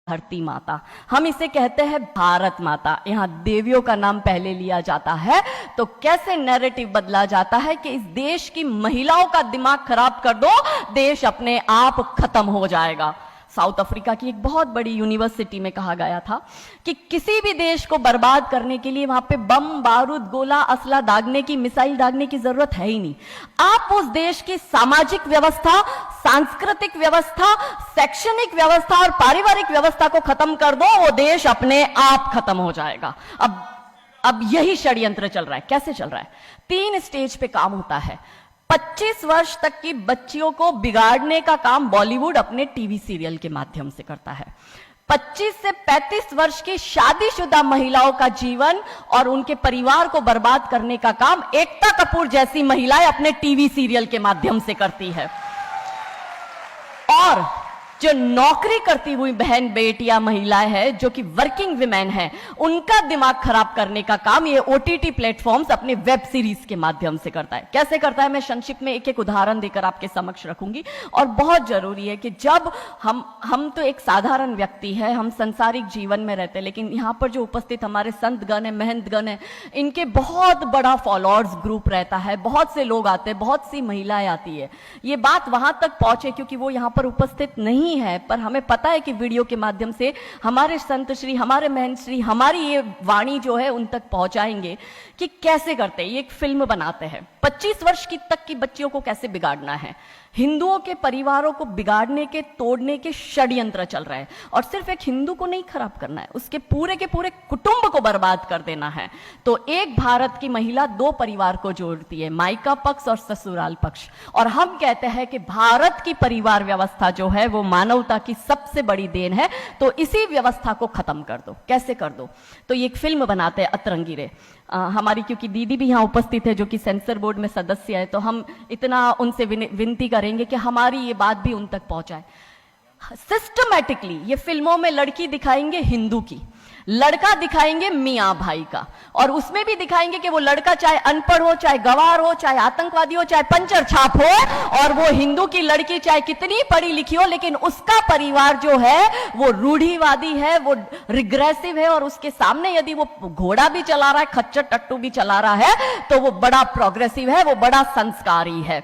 धरती माता, हम इसे कहते हैं भारत माता। यहाँ देवियों का नाम पहले लिया जाता है तो कैसे नैरेटिव बदला जाता है कि इस देश की महिलाओं का दिमाग खराब कर दो, देश अपने आप खत्म हो जाएगा। साउथ अफ्रीका की एक बहुत बड़ी यूनिवर्सिटी में कहा गया था कि किसी भी देश को बर्बाद करने के लिए वहां पे बम, बारूद, गोला, असला दागने की, मिसाइल दागने की जरूरत है ही नहीं। आप उस देश की सामाजिक व्यवस्था, सांस्कृतिक व्यवस्था, शैक्षणिक व्यवस्था और पारिवारिक व्यवस्था को खत्म कर दो, वो देश अपने आप खत्म हो जाएगा। अब यही षड्यंत्र चल रहा है। कैसे चल रहा है? 3 स्टेज पे काम होता है। 25 वर्ष तक की बच्चियों को बिगाड़ने का काम बॉलीवुड अपने टीवी सीरियल के माध्यम से करता है। 25 से 35 वर्ष की शादीशुदा महिलाओं का जीवन और उनके परिवार को बर्बाद करने का काम एकता कपूर जैसी महिलाएं अपने टीवी सीरियल के माध्यम से करती है। और जो नौकरी करती हुई बहन बेटियां महिलाएं हैं, जो कि वर्किंग विमेन हैं, उनका दिमाग खराब करने का काम ये ओटीटी प्लेटफॉर्म्स अपने वेब सीरीज के माध्यम से करता है। कैसे करता है मैं संक्षिप्त में एक एक उदाहरण देकर आपके समक्ष रखूंगी। और बहुत जरूरी है कि जब हम तो एक साधारण व्यक्ति है, हम संसारिक जीवन में रहते हैं, लेकिन यहां पर जो उपस्थित हमारे संतगण है, महंतगण है, इनके बहुत बड़ा फॉलोअर्स ग्रुप रहता है, बहुत से लोग आते हैं, बहुत सी महिलाएं आती है। ये बात वहां तक पहुंचे क्योंकि वो यहां पर उपस्थित नहीं है, पर हमें पता है कि वीडियो के माध्यम से हमारे संत श्री, हमारे महंत श्री हमारी ये वाणी जो है उन तक पहुंचाएंगे कि कैसे करते हैं। ये एक फिल्म बनाते हैं 25 वर्ष तक की बच्चियों को कैसे बिगाड़ना है। हिंदुओं के परिवारों को बिगाड़ने के, तोड़ने के षड्यंत्र चल रहे हैं। और सिर्फ एक हिंदू को नहीं खराब करना है, उसके पूरे के पूरे कुटुंब को बर्बाद कर देना है। तो एक भारत की महिला 2 परिवार को जोड़ती है, मायका पक्ष और ससुराल पक्ष। और हम कहते हैं कि भारत की परिवार व्यवस्था जो है वो मानवता की सबसे बड़ी देन है। तो इसी व्यवस्था को खत्म कर दो। कैसे कर दो? तो ये एक फिल्म बनाते हैं अतरंगी रे। हमारी क्योंकि दीदी भी यहाँ उपस्थित है जो कि सेंसर बोर्ड में सदस्य है, तो हम इतना उनसे विनती करेंगे कि हमारी ये बात भी उन तक पहुंचाए। सिस्टमैटिकली ये फिल्मों में लड़की दिखाएंगे हिंदू की, लड़का दिखाएंगे मियाँ भाई का, और उसमें भी दिखाएंगे कि वो लड़का चाहे अनपढ़ हो, चाहे गवार हो, चाहे आतंकवादी हो, चाहे पंचर छाप हो, और वो हिंदू की लड़की चाहे कितनी पढ़ी लिखी हो, लेकिन उसका परिवार जो है वो रूढ़िवादी है, वो रिग्रेसिव है, और उसके सामने यदि वो घोड़ा भी चला रहा है, खच्चर टट्टू भी चला रहा है, तो वो बड़ा प्रोग्रेसिव है, वो बड़ा संस्कारी है।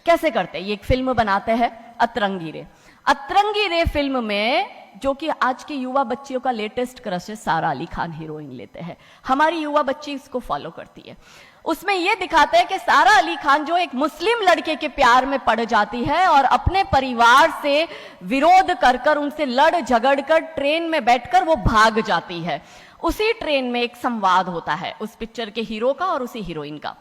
कैसे करते हैं? ये एक फिल्म बनाते हैं अतरंगी रे। अतरंगी रे फिल्म में जो कि आज की युवा बच्चियों का लेटेस्ट क्रश है, सारा अली खान हीरोइन लेते हैं। हमारी युवा बच्ची इसको फॉलो करती है। उसमें यह दिखाते हैं कि सारा अली खान जो एक मुस्लिम लड़के के प्यार में पड़ जाती है और अपने परिवार से विरोध कर उनसे लड़ झगड़ कर ट्रेन में बैठकर वो भाग जाती है। उसी ट्रेन में एक संवाद होता है उस पिक्चर के हीरो का और उसी हीरोइन का।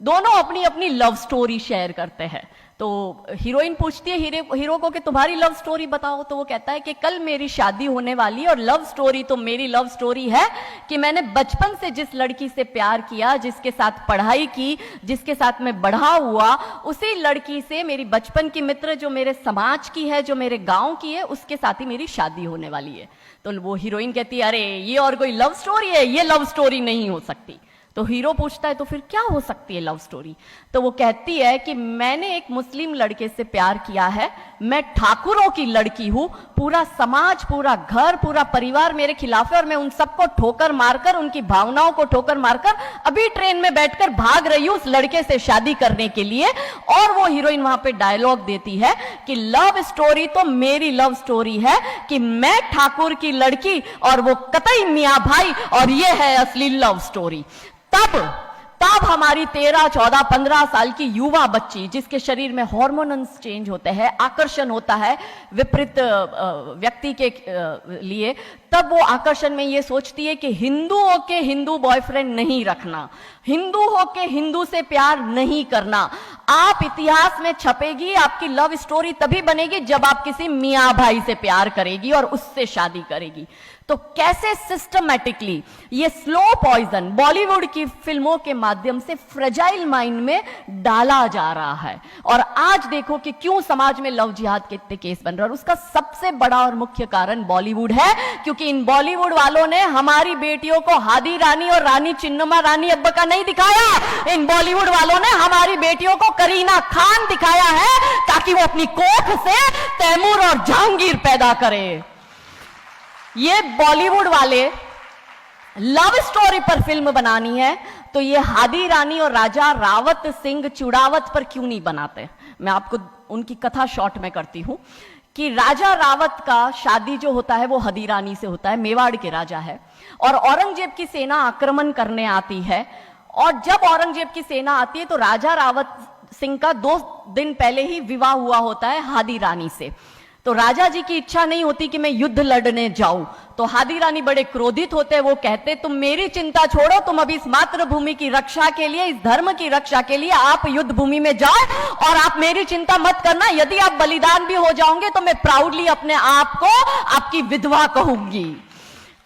दोनों अपनी अपनी लव स्टोरी शेयर करते हैं। तो हीरोइन पूछती है हीरो को कि तुम्हारी लव स्टोरी बताओ। तो वो कहता है कि कल मेरी शादी होने वाली, और लव स्टोरी तो मेरी लव स्टोरी है कि मैंने बचपन से जिस लड़की से प्यार किया, जिसके साथ पढ़ाई की, जिसके साथ मैं बढ़ा हुआ, उसी लड़की से, मेरी बचपन की मित्र जो मेरे समाज की है, जो मेरे गांव की है, उसके साथ ही मेरी शादी होने वाली है। तो वो हीरोइन कहती है अरे ये और कोई लव स्टोरी है? ये लव स्टोरी नहीं हो सकती। तो हीरो पूछता है तो फिर क्या हो सकती है लव स्टोरी? तो वो कहती है कि मैंने एक मुस्लिम लड़के से प्यार किया है, मैं ठाकुरों की लड़की हूं, पूरा समाज, पूरा घर, पूरा परिवार मेरे खिलाफ है, और मैं उन सबको ठोकर मारकर, उनकी भावनाओं को ठोकर मारकर अभी ट्रेन में बैठकर भाग रही हूं उस लड़के से शादी करने के लिए। और वो हीरोइन वहां पे डायलॉग देती है कि लव स्टोरी तो मेरी लव स्टोरी है कि मैं ठाकुर की लड़की और वो कतई मियाँ भाई, और ये है असली लव स्टोरी। तब हमारी 13, 14, 15 साल की युवा बच्ची, जिसके शरीर में हार्मोन्स चेंज होते हैं, आकर्षण होता है विपरीत व्यक्ति के लिए, तब वो आकर्षण में ये सोचती है कि हिंदू होके हिंदू बॉयफ्रेंड नहीं रखना, हिंदू होके हिंदू से प्यार नहीं करना। आप इतिहास में छपेगी, आपकी लव स्टोरी तभी बनेगी जब आप किसी मियाँ भाई से प्यार करेगी और उससे शादी करेगी। तो कैसे सिस्टमैटिकली ये स्लो पॉइजन बॉलीवुड की फिल्मों के माध्यम से फ्रेजाइल माइंड में डाला जा रहा है। और आज देखो कि क्यों समाज में लव जिहाद के इतने केस बन रहे हैं, और उसका सबसे बड़ा और मुख्य कारण बॉलीवुड है। क्योंकि इन बॉलीवुड वालों ने हमारी बेटियों को हादी रानी और रानी चिन्नमा रानी अब्बा का नहीं दिखाया, इन बॉलीवुड वालों ने हमारी बेटियों को करीना खान दिखाया है, ताकि वो अपनी कोख से तैमूर और जहांगीर पैदा करे। ये बॉलीवुड वाले लव स्टोरी पर फिल्म बनानी है तो ये हादी रानी और राजा रावत सिंह चुड़ावत पर क्यों नहीं बनाते? मैं आपको उनकी कथा शॉर्ट में करती हूं कि राजा रावत का शादी जो होता है वो हदी रानी से होता है, मेवाड़ के राजा है, और औरंगजेब की सेना आक्रमण करने आती है। और जब औरंगजेब की सेना आती है तो राजा रावत सिंह का 2 दिन पहले ही विवाह हुआ होता है हादी रानी से। तो राजा जी की इच्छा नहीं होती कि मैं युद्ध लड़ने जाऊं, तो हादी रानी बड़े क्रोधित होते हैं। वो कहते तुम मेरी चिंता छोड़ो, तुम अभी इस मातृभूमि की रक्षा के लिए, इस धर्म की रक्षा के लिए आप युद्ध भूमि में जाओ और आप मेरी चिंता मत करना। यदि आप बलिदान भी हो जाओगे तो मैं प्राउडली अपने आप को आपकी विधवा कहूंगी।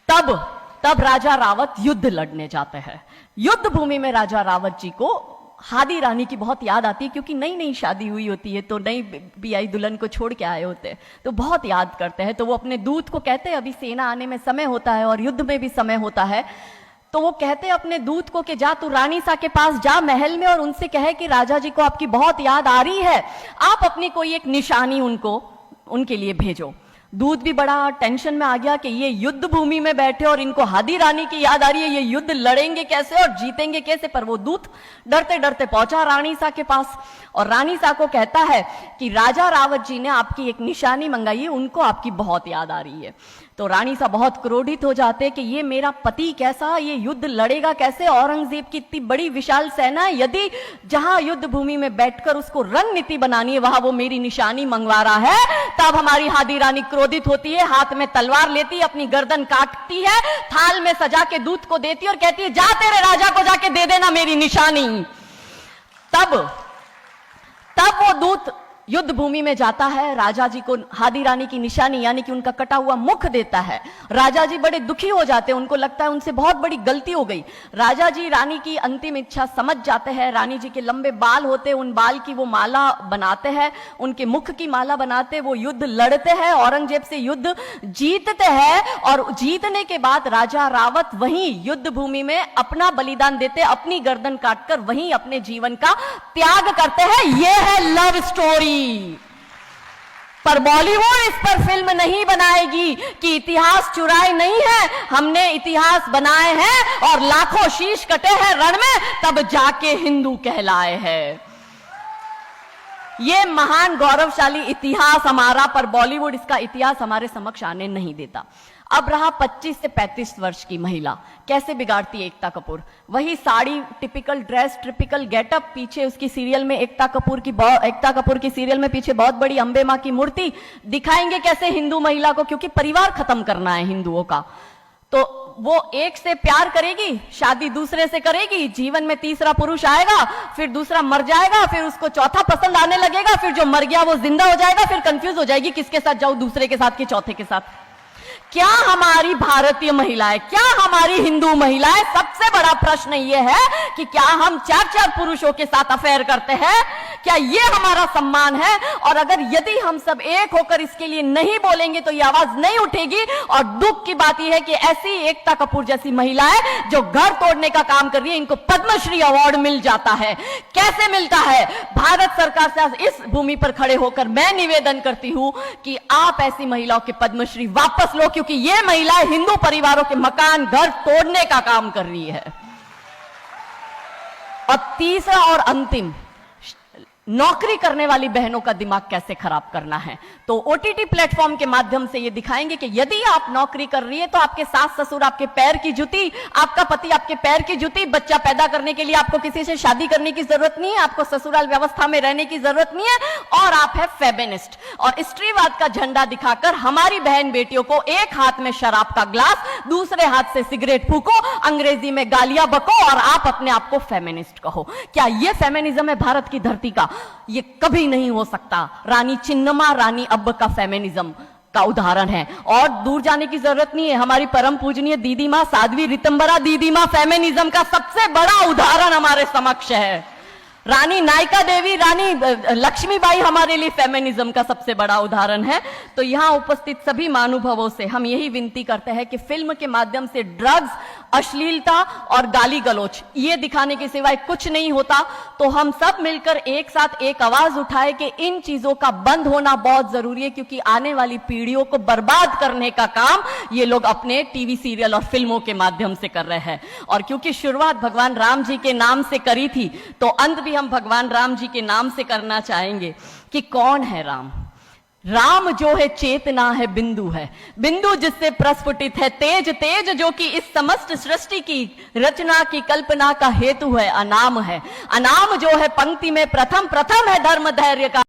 तब राजा रावत युद्ध लड़ने जाते हैं। युद्ध भूमि में राजा रावत जी को हादी रानी की बहुत याद आती है, क्योंकि नई नई शादी हुई होती है तो नई बियाई दुल्हन को छोड़ के आए होते हैं, तो बहुत याद करते हैं। तो वो अपने दूत को कहते हैं, अभी सेना आने में समय होता है और युद्ध में भी समय होता है, तो वो कहते हैं अपने दूत को कि जा तू रानी सा के पास जा महल में और उनसे कहे कि राजा जी को आपकी बहुत याद आ रही है, आप अपनी कोई एक निशानी उनके लिए भेजो। दूत भी बड़ा टेंशन में आ गया कि ये युद्ध भूमि में बैठे और इनको हादी रानी की याद आ रही है, ये युद्ध लड़ेंगे कैसे और जीतेंगे कैसे। पर वो दूत डरते डरते पहुंचा रानी सा के पास और रानी सा को कहता है कि राजा रावत जी ने आपकी एक निशानी मंगाई है, उनको आपकी बहुत याद आ रही है। तो रानी सा बहुत क्रोधित हो जाते कि ये मेरा पति कैसा, ये युद्ध लड़ेगा कैसे, औरंगजेब की इतनी बड़ी विशाल सेना है, यदि जहां युद्ध भूमि में बैठकर उसको रणनीति बनानी है वहां वो मेरी निशानी मंगवा रहा है। तब हमारी हादी रानी क्रोधित होती है, हाथ में तलवार लेती है, अपनी गर्दन काटती है, थाल में सजा के दूत को देती है और कहती है जा तेरे राजा को जाके दे देना मेरी निशानी। तब वो दूत युद्ध भूमि में जाता है, राजा जी को हादी रानी की निशानी यानी कि उनका कटा हुआ मुख देता है। राजा जी बड़े दुखी हो जाते हैं, उनको लगता है उनसे बहुत बड़ी गलती हो गई। राजा जी रानी की अंतिम इच्छा समझ जाते हैं। रानी जी के लंबे बाल होते हैं, उन बाल की वो माला बनाते हैं, उनके मुख की माला बनाते, वो युद्ध लड़ते हैं, औरंगजेब से युद्ध जीतते हैं। और जीतने के बाद राजा रावत वहीं युद्ध भूमि में अपना बलिदान देते, अपनी गर्दन काटकर वहीं अपने जीवन का त्याग करते हैं। यह है लव स्टोरी। पर बॉलीवुड इस पर फिल्म नहीं बनाएगी कि इतिहास चुराए नहीं है, हमने इतिहास बनाए हैं और लाखों शीश कटे हैं रण में, तब जाके हिंदू कहलाए हैं। ये महान गौरवशाली इतिहास हमारा, पर बॉलीवुड इसका इतिहास हमारे समक्ष आने नहीं देता। अब रहा 25 से 35 वर्ष की महिला, कैसे बिगाड़ती है एकता कपूर। वही sari, typical dress, typical getup, पीछे उसकी सीरियल में एकता कपूर की सीरियल में पीछे बहुत बड़ी अंबे मां की मूर्ति। दिखाएंगे कैसे हिंदू महिला को, क्योंकि परिवार खत्म करना है हिंदुओं का। तो वो एक से प्यार करेगी, शादी दूसरे से करेगी, जीवन में तीसरा पुरुष आएगा, फिर दूसरा मर जाएगा, फिर उसको चौथा पसंद आने लगेगा, फिर जो मर गया वो जिंदा हो जाएगा, फिर कंफ्यूज हो जाएगी किसके साथ जाऊं, दूसरे के साथ कि चौथे के साथ। क्या हमारी भारतीय महिलाएं, क्या हमारी हिंदू महिलाएं, सबसे बड़ा प्रश्न यह है कि क्या हम 4-4 पुरुषों के साथ अफेयर करते हैं? क्या ये हमारा सम्मान है? और अगर यदि हम सब एक होकर इसके लिए नहीं बोलेंगे तो ये आवाज नहीं उठेगी। और दुख की बात यह है कि ऐसी एकता कपूर जैसी महिलाएं जो घर तोड़ने का काम कर रही है, इनको पद्मश्री अवार्ड मिल जाता है। कैसे मिलता है? भारत सरकार से इस भूमि पर खड़े होकर मैं निवेदन करती हूं कि आप ऐसी महिलाओं के पद्मश्री वापस लो, क्योंकि ये महिलाएं हिंदू परिवारों के मकान, घर तोड़ने का काम कर रही है। और तीसरा और अंतिम, नौकरी करने वाली बहनों का दिमाग कैसे खराब करना है। तो ओटीटी प्लेटफॉर्म के माध्यम से ये दिखाएंगे कि यदि आप नौकरी कर रही है तो आपके सास ससुर आपके पैर की जूती, आपका पति आपके पैर की जूती। बच्चा पैदा करने के लिए आपको किसी से शादी करने की जरूरत नहीं है, आपको ससुराल व्यवस्था में रहने की जरूरत नहीं है, और आप है फेमिनिस्ट। और स्त्रीवाद का झंडा दिखाकर हमारी बहन बेटियों को एक हाथ में शराब का ग्लास, दूसरे हाथ से सिगरेट फूको, अंग्रेजी में गालियां बको और आप अपने आप को फेमिनिस्ट कहो। क्या यह फेमिनिज्म है भारत की धरती का? ये कभी नहीं हो सकता। रानी चिन्नमा, रानी अब्ब का फेमिनिज्म का उदाहरण है, और दूर जाने की जरूरत नहीं है। हमारी परम पूजनीय दीदी मां साध्वी रितंबरा दीदी मां फेमिनिज्म का सबसे बड़ा उदाहरण हमारे समक्ष है। रानी नायका देवी, रानी लक्ष्मीबाई हमारे लिए फेमिनिज्म का सबसे बड़ा उदाहरण है। तो यहां उपस्थित सभी महानुभावों से हम यही विनती करते हैं कि फिल्म के माध्यम से ड्रग्स, अश्लीलता और गाली गलौच ये दिखाने के सिवाय कुछ नहीं होता। तो हम सब मिलकर एक साथ एक आवाज उठाए कि इन चीजों का बंद होना बहुत जरूरी है, क्योंकि आने वाली पीढ़ियों को बर्बाद करने का काम ये लोग अपने टीवी सीरियल और फिल्मों के माध्यम से कर रहे हैं। और क्योंकि शुरुआत भगवान राम जी के नाम से करी थी, तो अंत भी हम भगवान राम जी के नाम से करना चाहेंगे कि कौन है राम। राम जो है चेतना है, बिंदु है, बिंदु जिससे प्रस्फुटित है तेज, तेज जो कि इस समस्त सृष्टि की रचना की कल्पना का हेतु है। अनाम है, अनाम जो है पंक्ति में प्रथम, प्रथम है धर्म धैर्य का